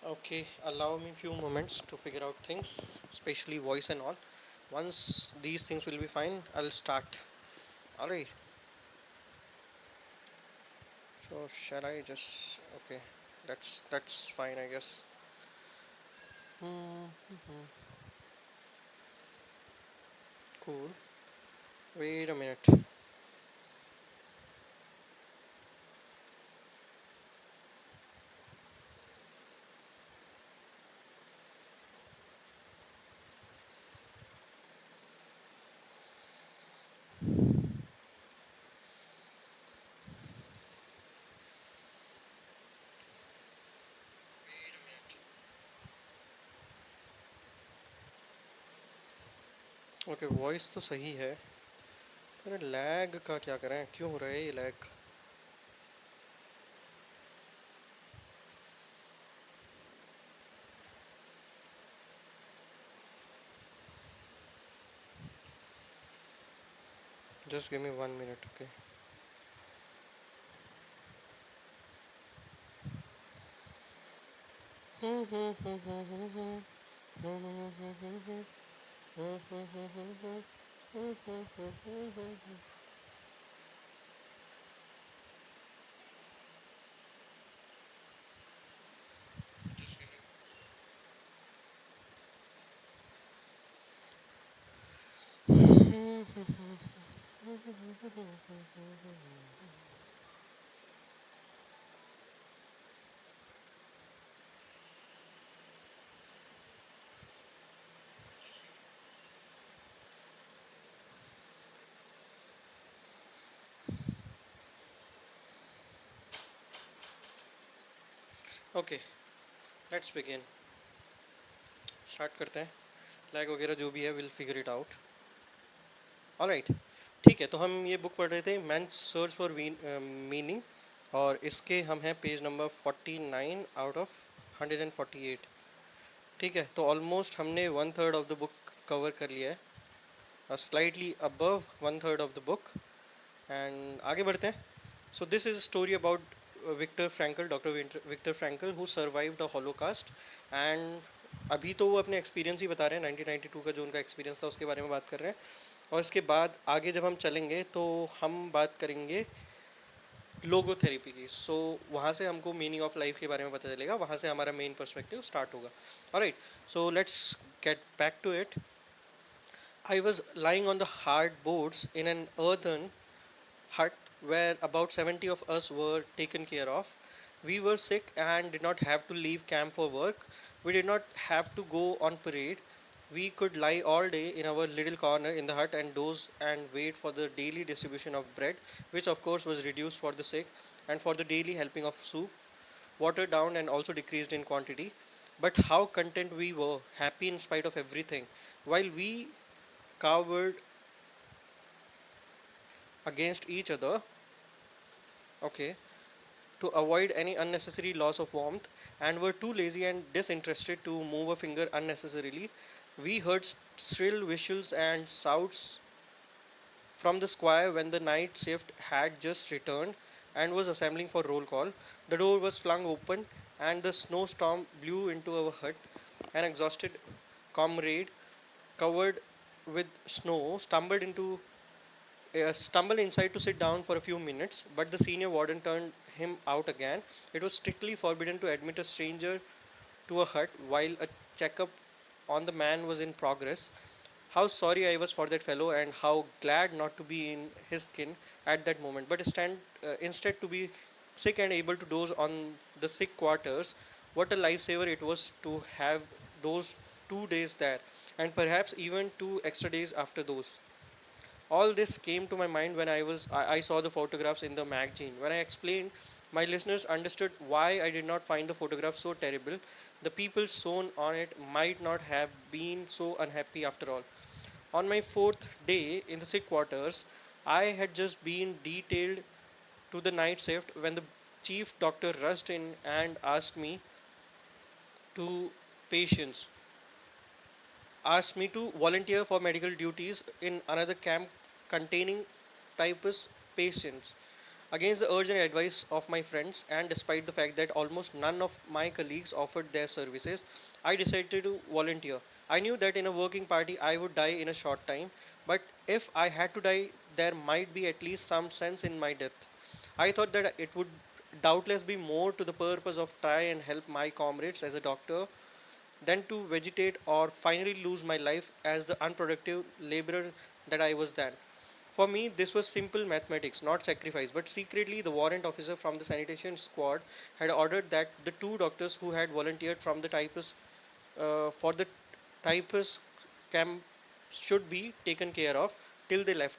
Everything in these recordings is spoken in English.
Okay, allow me few moments to figure out things, especially voice and all. Once these things will be fine, I'll start. Alright, so shall I just okay, that's fine I guess. Cool. Wait a minute. Okay voice तो सही है पर lag का क्या करें क्यों हो रहा है ये lag just give me 1 minute okay okay let's begin start करते हैं लैग वगैरह जो भी है will figure it out alright ठीक है तो हम ये बुक पढ़ रहे थे मैन सर्च फॉर मीनिंग और इसके हम हैं पेज नंबर 49 आउट ऑफ 148 ठीक है तो ऑलमोस्ट हमने 1/3 ऑफ द बुक कवर कर लिया है slightly above 1/3 of the book and आगे बढ़ते हैं so this is story about Victor Frankl doctor Victor Frankl who survived the Holocaust and अभी तो वो अपने एक्सपीरियंस ही बता रहे हैं 1992 का जो उनका एक्सपीरियंस था उसके बारे में बात कर रहे हैं और इसके बाद आगे जब हम चलेंगे तो हम बात करेंगे लोगोथेरेपी की सो वहाँ से हमको मीनिंग ऑफ लाइफ के बारे में पता चलेगा वहाँ से हमारा मेन पर्सपेक्टिव स्टार्ट होगा alright so let's get back to it I was lying on the hard boards in an earthen hut where about 70 of us were taken care of. We were sick and did not have to leave camp for work. We did not have to go on parade. We could lie all day in our little corner in the hut and doze and wait for the daily distribution of bread, which of course was reduced for the sick, and for the daily helping of soup, watered down and also decreased in quantity. But how content we were, happy in spite of everything. While we cowered against each other, okay, to avoid any unnecessary loss of warmth, and were too lazy and disinterested to move a finger unnecessarily. We heard shrill whistles and shouts from the squire when the night shift had just returned and was assembling for roll call. The door was flung open, and the snowstorm blew into our hut. An exhausted comrade, covered with snow, stumbled inside to sit down for a few minutes, but the senior warden turned him out again. It was strictly forbidden to admit a stranger to a hut while a checkup on the man was in progress. How sorry I was for that fellow, and how glad not to be in his skin at that moment, but instead to be sick and able to doze on the sick quarters. What a lifesaver it was to have those 2 days there, and perhaps even 2 extra days after those. All this came to my mind when I saw the photographs in the magazine. When I explained, my listeners understood why I did not find the photographs so terrible. The people shown on it might not have been so unhappy after all. On my fourth day in the sick quarters, I had just been detailed to the night shift when the chief doctor rushed in and to patients asked me to volunteer for medical duties in another camp containing typhus patients. Against the urgent advice of my friends, and despite the fact that almost none of my colleagues offered their services, I decided to volunteer. I knew that in a working party I would die in a short time, but if I had to die, there might be at least some sense in my death. I thought that it would doubtless be more to the purpose of try and help my comrades as a doctor than to vegetate or finally lose my life as the unproductive laborer that I was then. For me, this was simple mathematics, not sacrifice, but secretly, the warrant officer from the sanitation squad had ordered that the two doctors who had volunteered from the typist for the typist camp should be taken care of till they left.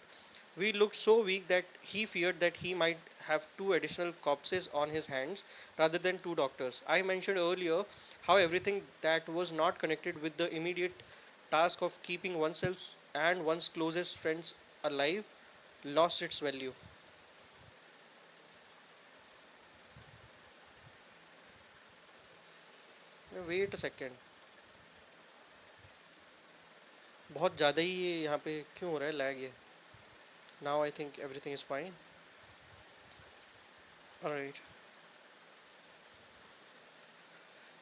We looked so weak that he feared that he might have two additional corpses on his hands rather than two doctors. I mentioned earlier how everything that was not connected with the immediate task of keeping oneself and one's closest friends alive lost its value. Wait a second. बहुत ज़्यादा ही ये यहाँ पे क्यों हो रहा है lag ये. Now I think everything is fine. Alright.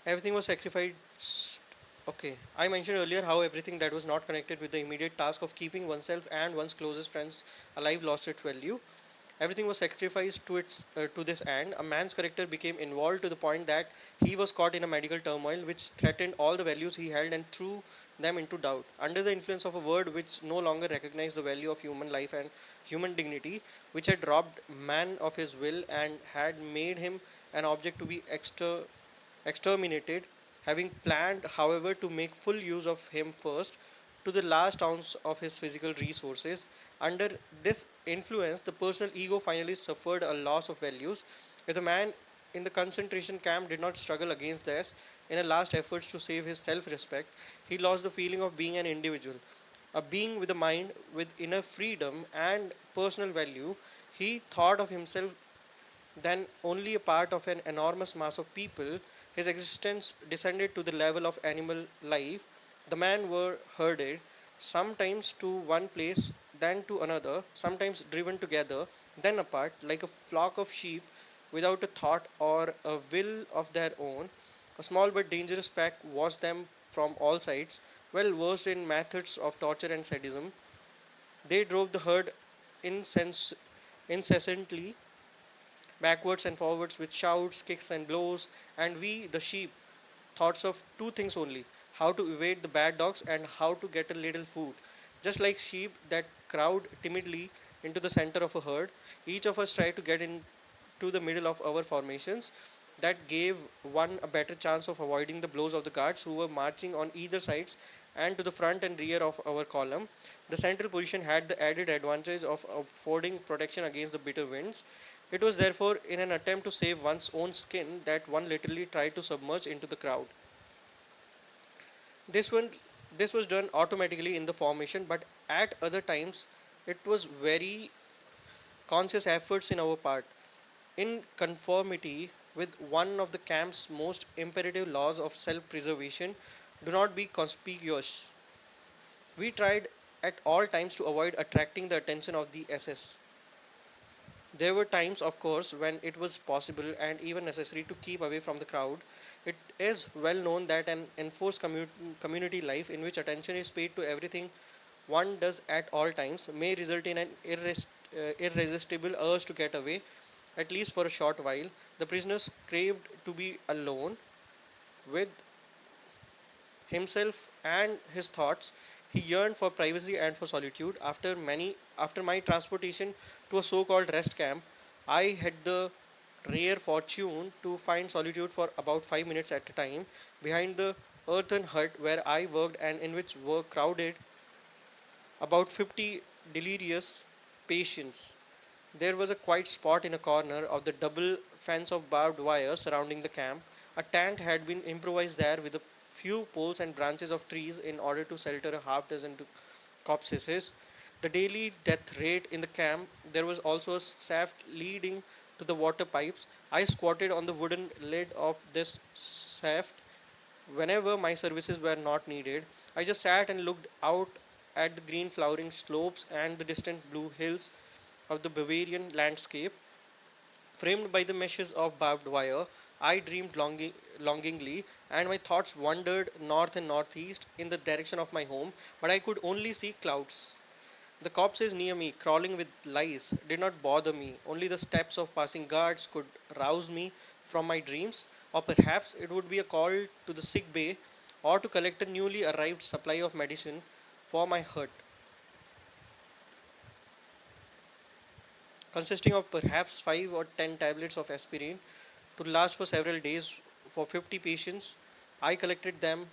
Everything was sacrificed. Okay. I mentioned earlier how everything that was not connected with the immediate task of keeping oneself and one's closest friends alive lost its value. Everything was sacrificed to this end. A man's character became involved to the point that he was caught in a medical turmoil which threatened all the values he held and threw them into doubt. Under the influence of a word which no longer recognized the value of human life and human dignity, which had robbed man of his will and had made him an object to be exterminated, having planned, however, to make full use of him first to the last ounce of his physical resources. Under this influence, the personal ego finally suffered a loss of values. If the man in the concentration camp did not struggle against this in a last effort to save his self respect, he lost the feeling of being an individual, a being with a mind with inner freedom and personal value. He thought of himself then only a part of an enormous mass of people. His existence descended to the level of animal life. The men were herded, sometimes to one place, then to another, sometimes driven together, then apart, like a flock of sheep without a thought or a will of their own. A small but dangerous pack watched them from all sides, well versed in methods of torture and sadism. They drove the herd incessantly backwards and forwards with shouts, kicks, and blows, and we, the sheep, thoughts of two things only: how to evade the bad dogs and how to get a little food. Just like sheep that crowd timidly into the center of a herd, each of us tried to get into the middle of our formations. That gave one a better chance of avoiding the blows of the guards who were marching on either sides and to the front and rear of our column. The central position had the added advantage of affording protection against the bitter winds. It was therefore in an attempt to save one's own skin that one literally tried to submerge into the crowd. This one, this was done automatically in the formation, but at other times it was very conscious efforts in our part. In conformity with one of the camp's most imperative laws of self-preservation, do not be conspicuous. We tried at all times to avoid attracting the attention of the SS. There were times, of course, when it was possible and even necessary to keep away from the crowd. It is well known that an enforced community life in which attention is paid to everything one does at all times may result in an irresistible urge to get away, at least for a short while. The prisoners craved to be alone with himself and his thoughts. He yearned for privacy and for solitude. After my transportation to a so-called rest camp, I had the rare fortune to find solitude for about 5 minutes at a time behind the earthen hut where I worked and in which were crowded about 50 delirious patients. There was a quiet spot in a corner of the double fence of barbed wire surrounding the camp. A tent had been improvised there with a few poles and branches of trees in order to shelter a half dozen corpses. The daily death rate in the camp, there was also a shaft leading to the water pipes. I squatted on the wooden lid of this shaft whenever my services were not needed. I just sat and looked out at the green flowering slopes and the distant blue hills of the Bavarian landscape. Framed by the meshes of barbed wire, I dreamed longingly, and my thoughts wandered north and northeast in the direction of my home, but I could only see clouds. The corpses near me, crawling with lice, did not bother me. Only the steps of passing guards could rouse me from my dreams, or perhaps it would be a call to the sick bay or to collect a newly arrived supply of medicine for my hurt, consisting of perhaps 5 or 10 tablets of aspirin to last for several days for 50 patients. I collected them.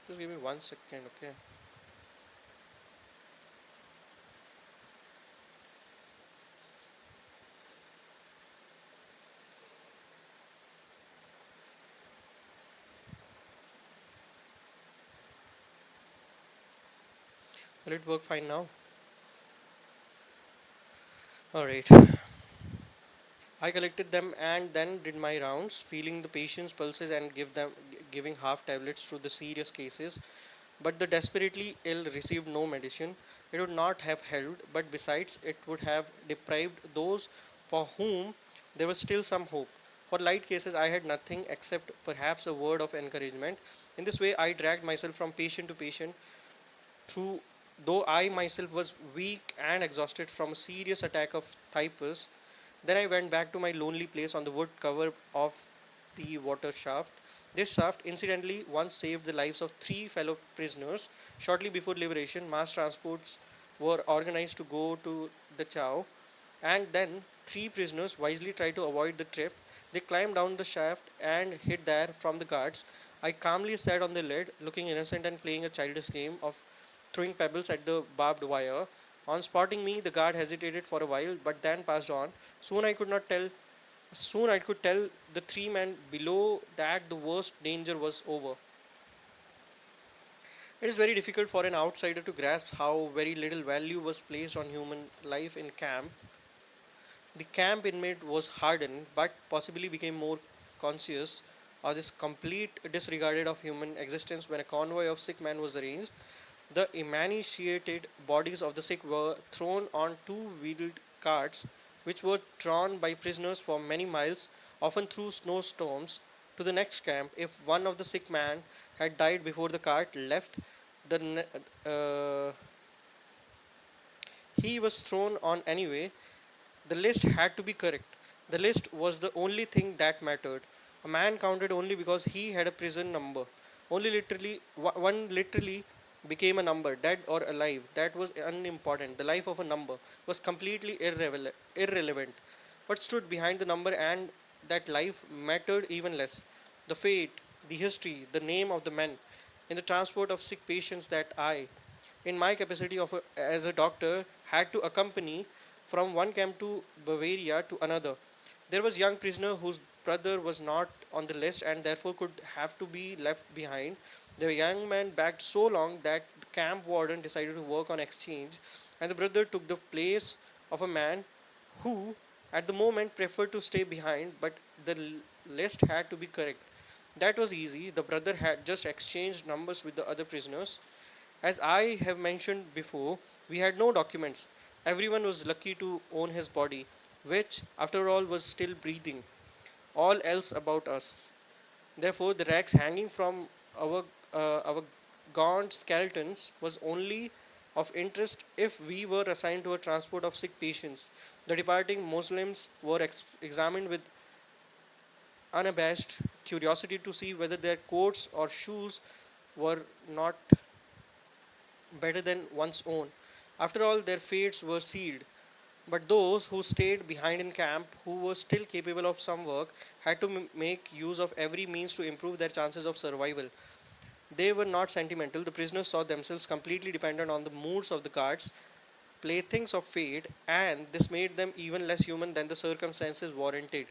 Just give me 1 second, okay? Will it work fine now? Alright. I collected them and then did my rounds, feeling the patient's pulses and giving half tablets to the serious cases. But the desperately ill received no medicine. It would not have helped, but besides, it would have deprived those for whom there was still some hope. For light cases, I had nothing except perhaps a word of encouragement. In this way, I dragged myself from patient to patient through, though I myself was weak and exhausted from a serious attack of typhus. Then I went back to my lonely place on the wood cover of the water shaft. This shaft, incidentally, once saved the lives of three fellow prisoners. Shortly before liberation, mass transports were organized to go to the Chow, and then three prisoners wisely tried to avoid the trip. They climbed down the shaft and hid there from the guards. I calmly sat on the lid, looking innocent and playing a childish game of throwing pebbles at the barbed wire. On spotting me, the guard hesitated for a while, but then passed on. Soon I could not tell. Soon I could tell the three men below that the worst danger was over. It is very difficult for an outsider to grasp how very little value was placed on human life in camp. The camp inmate was hardened, but possibly became more conscious of this complete disregarded of human existence when a convoy of sick men was arranged. The emaciated bodies of the sick were thrown on two-wheeled carts, which were drawn by prisoners for many miles, often through snowstorms, to the next camp. If one of the sick men had died before the cart left, the he was thrown on anyway. The list had to be correct. The list was the only thing that mattered. A man counted only because he had a prison number. Only literally, one literally became a number, dead or alive. That was unimportant. The life of a number was completely irrelevant. What stood behind the number and that life mattered even less. The fate, the history, the name of the men in the transport of sick patients that I, in my capacity as a doctor, had to accompany from one camp to Bavaria to another. There was a young prisoner whose brother was not on the list and therefore could have to be left behind. The young man begged so long that the camp warden decided to work on exchange, and the brother took the place of a man who, at the moment, preferred to stay behind, but the list had to be correct. That was easy. The brother had just exchanged numbers with the other prisoners. As I have mentioned before, we had no documents. Everyone was lucky to own his body, which, after all, was still breathing. All else about us. Therefore, the rags hanging from our gaunt skeletons was only of interest if we were assigned to a transport of sick patients. The departing Muslims were examined with unabashed curiosity to see whether their coats or shoes were not better than one's own. After all, their fates were sealed. But those who stayed behind in camp, who were still capable of some work, had to make use of every means to improve their chances of survival. They were not sentimental. The prisoners saw themselves completely dependent on the moods of the guards, playthings of fate, and this made them even less human than the circumstances warranted.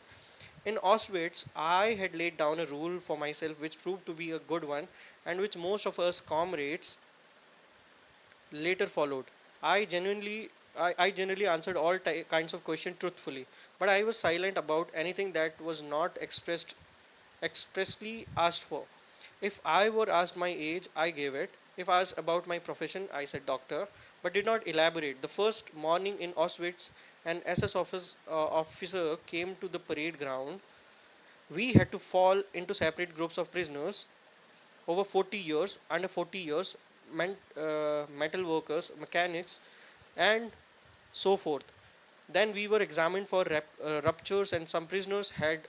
In Auschwitz, I had laid down a rule for myself which proved to be a good one, and which most of us comrades later followed. I generally answered all kinds of questions truthfully, but I was silent about anything that was not expressly asked for. If I were asked my age, I gave it. If asked about my profession, I said doctor, but did not elaborate. The first morning in Auschwitz an officer came to the parade ground. We had to fall into separate groups of prisoners over 40 years, under 40 years, metal workers, mechanics, and so forth. Then we were examined for ruptures, and some prisoners had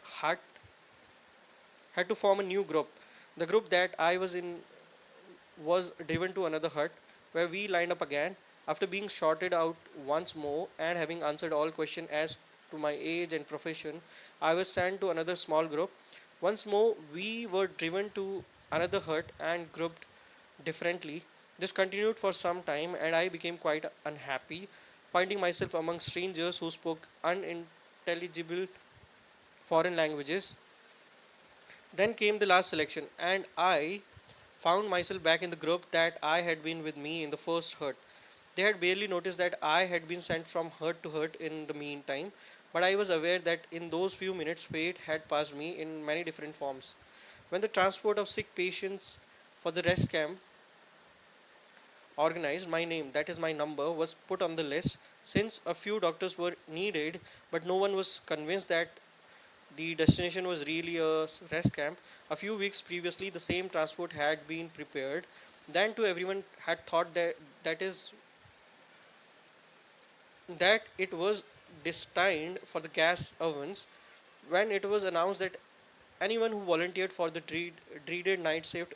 to form a new group. The group that I was in was driven to another hut where we lined up again. After being shorted out once more and having answered all questions as to my age and profession, I was sent to another small group. Once more, we were driven to another hut and grouped differently. This continued for some time, and I became quite unhappy, finding myself among strangers who spoke unintelligible foreign languages. Then came the last selection, and I found myself back in the group that I had been with me in the first hut. They had barely noticed that I had been sent from hut to hut in the meantime, but I was aware that in those few minutes fate had passed me in many different forms. When the transport of sick patients for the rest camp organized, my name, that is my number, was put on the list. Since a few doctors were needed, but no one was convinced that the destination was really a rest camp. A few weeks previously, the same transport had been prepared. Then, to everyone had thought that it was destined for the gas ovens. When it was announced that anyone who volunteered for the dreaded night shift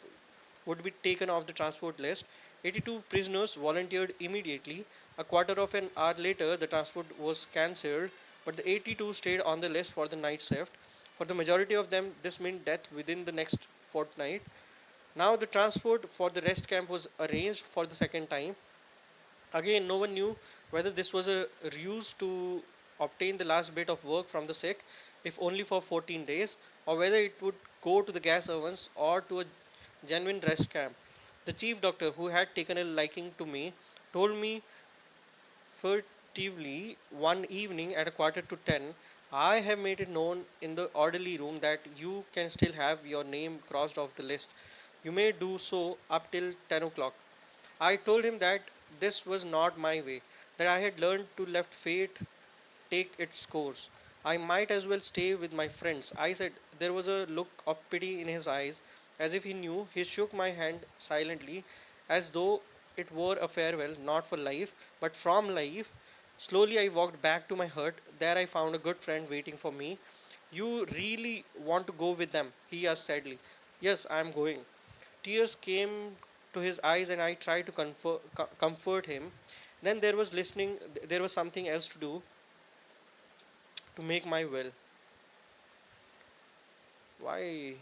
would be taken off the transport list, 82 prisoners volunteered immediately. A quarter of an hour later, the transport was cancelled, but the 82 stayed on the list for the night shift. For the majority of them, this meant death within the next fortnight. Now, the transport for the rest camp was arranged for the second time. Again, no one knew whether this was a ruse to obtain the last bit of work from the sick, if only for 14 days, or whether it would go to the gas ovens or to a genuine rest camp. The chief doctor, who had taken a liking to me, told me furtively one evening at a quarter to 10, I have made it known in the orderly room that you can still have your name crossed off the list. You may do so up till 10 o'clock. I told him that this was not my way, that I had learned to let fate take its course. I might as well stay with my friends. I said. There was a look of pity in his eyes, as if he knew. He shook my hand silently, as though it were a farewell, not for life, but from life. Slowly I walked back to my hut. There I found a good friend waiting for me. You really want to go with them? He asked sadly. Yes, I am going. Tears came to his eyes, and I tried to comfort him. Then there was listening. There was something else to do to make my will. Why?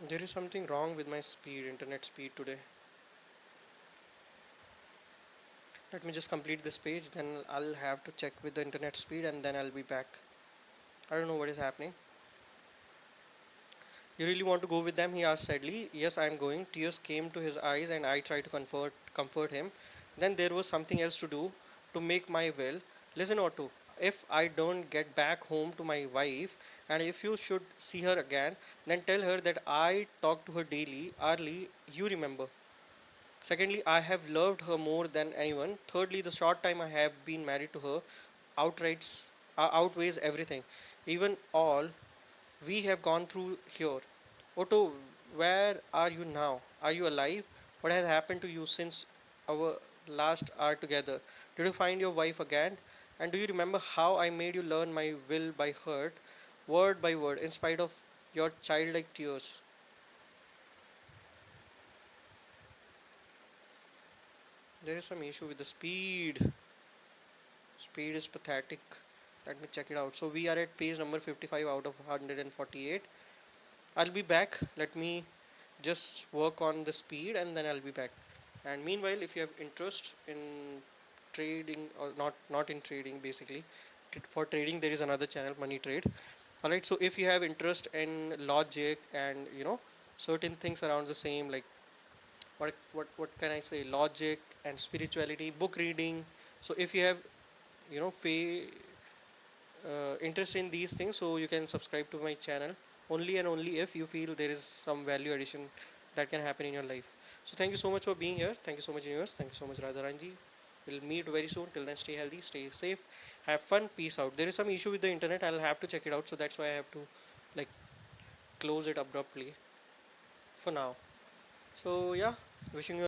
There is something wrong with my internet speed today. Let me just complete this page, then I'll have to check with the internet speed and then I'll be back. I don't know what is happening. You really want to go with them? He asked sadly. Yes, I am going. Tears came to his eyes, and I tried to comfort him. Then there was something else to do to make my will. Listen, Otto. If I don't get back home to my wife, and if you should see her again, then tell her that I talk to her daily, hourly. You remember. Secondly, I have loved her more than anyone. Thirdly, the short time I have been married to her outweighs everything, even all we have gone through here. Otto, where are you now? Are you alive? What has happened to you since our last hour together? Did you find your wife again? And do you remember how I made you learn my will by heart, word by word, in spite of your childlike tears? There is some issue with the speed. Speed is pathetic. Let me check it out. So we are at page number 55 out of 148. I'll be back. Let me just work on the speed and then I'll be back. And meanwhile, if you have interest in trading, or not in trading basically, for trading there is another channel, Money Trade. All right. So if you have interest in logic and certain things around the same, like what can I say, logic and spirituality, book reading. So if you have, you know, interest in these things, so you can subscribe to my channel, only and only if you feel there is some value addition that can happen in your life. So thank you so much for being here. Thank you so much, universe. Thank you so much, Radharanji. We'll meet very soon. Till then, stay healthy, stay safe, have fun, peace out. There is some issue with the internet, I'll have to check it out, so that's why I have to like close it abruptly for now. So yeah, wishing you